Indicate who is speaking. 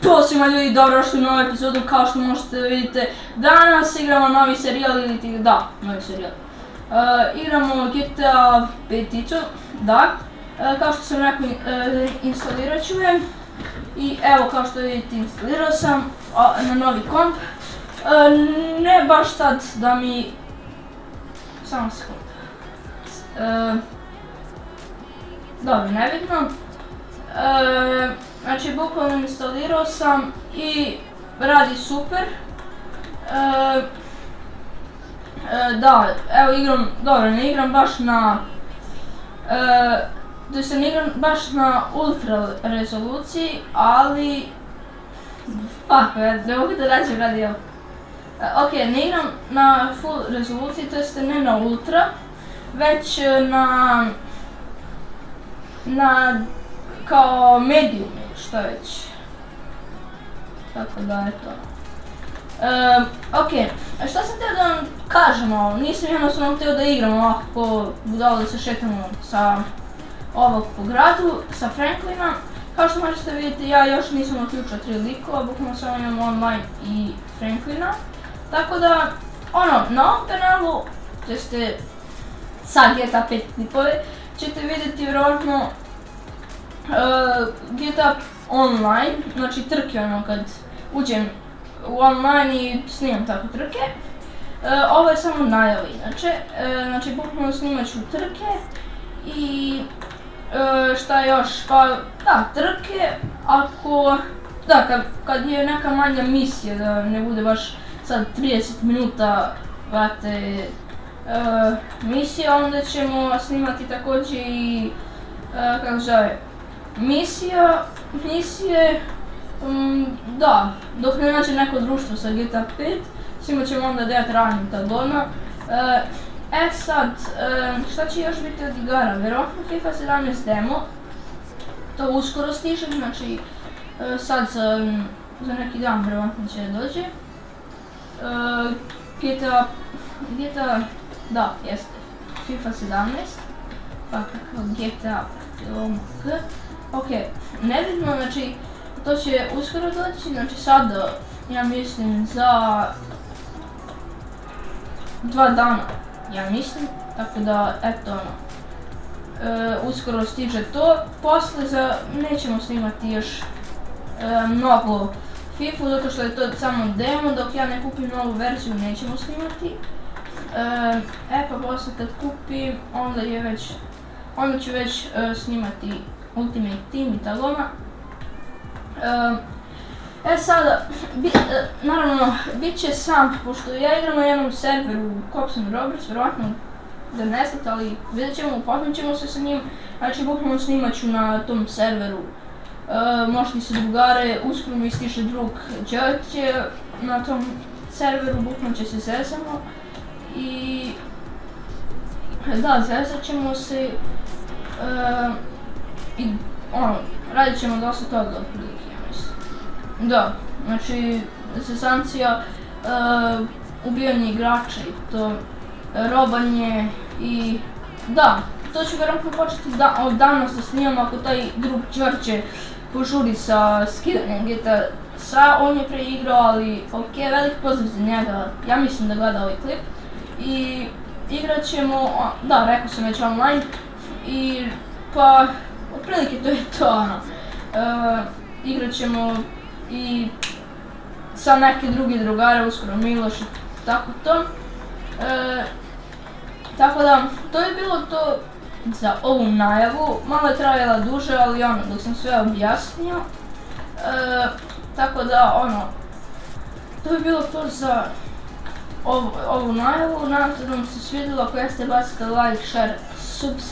Speaker 1: Pozdrav svima ljudi, dobrodošli u novu epizodu. Kao što možete vidite, danas igramo novi serijal ili ti... da, novi serijal. Igramo GTA 5, da. Kao što sam rekao, instalirat ću je. I evo, kao što vidite, instalirao sam na novi komp. Ne baš sad da mi... samo sekund. Dobro, nebitno. Znači, bukvalno instalirao sam i radi super. Da, evo igram, dobro, ne igram baš na... ne igram baš na ultra rezoluciji, ali... fuck, ne mogu da rađem radi ovo. Ok, ne igram na full rezoluciji, to jeste ne na ultra, već na kao medium ili što već. Tako da, eto. Ok, šta sam htio da vam kažem ovo, nisam jednostavno htio da igram ovako po budalo da se šetamo sa ovog po gradu, sa Franklina. Kao što možete vidjeti, ja još nisam uključio 3 likova, bukvalno samo imam online i Franklina. Tako da, na ovom kanalu, gdje ste sa GTA 5 klipove, ćete vidjeti vjerojatno GTA online, znači trke kad uđem u online i snimam tako trke. Ovo je samo najava inače, znači bukvalno snimat ću trke i šta još, pa da, trke, ako, da, kad je neka manja misija, da ne bude baš sad 30 minuta, vrate, misija, onda ćemo snimati također i, kako se zove, misije, da, dok ne nađe neko društvo sa GTA 5, snimat ćemo onda Death Run Tagona. Sad, šta će još biti od igara? Vjerojatno FIFA 17 demo, to uskoro stiže, znači sad za neki dan vjerojatno će dođe. GTA, da, jeste, FIFA 17, pa kako GTA, ok, nebitno, znači to će uskoro doći, znači sad, ja mislim za 2 dana, ja mislim, tako da, eto uskoro stiže to, poslije nećemo snimati još mnogo FIFA, zato što je to samo demo, dok ja ne kupim novu verziju nećemo snimati. Pa poslije kad kupim, onda ću već snimati Ultimate Team i Tagona. Sada, naravno, bit će sam, pošto ja igram na jednom serveru Cops and Robbers, vjerojatno da ne znate, ali vidjet ćemo, upoznat ćemo se sa njim, znači bukvalno snimat ću na tom serveru. Možete se drugare, uskoro mi stiže drug Đorđe na tom serveru, bukvalno će se zezamo i da, zezat ćemo se i radit ćemo dosta toga otprilike, ja mislim. Da, znači zezancija, ubijanje igrača i to, robanje i da, to ću vjerojatno početi od danas da snimam ako taj drug Đorđe požuri sa skidanjem GTA SA, on je preigrao, ali ok, velik pozdrav za njega, ja mislim da gleda ovaj klip. I igrat ćemo, da, rekao sam već online, i pa, otprilike to je to, igrat ćemo i sa neke drugi drugare, uskoro Miloš i tako to. Tako da, to je bilo to za ovu najavu, malo je trajala duže, ali dok sam sve objasnio. Tako da, to je bilo to za ovu najavu, nadam se da vam se svidjelo, ako jeste bacite like, share, subscribe.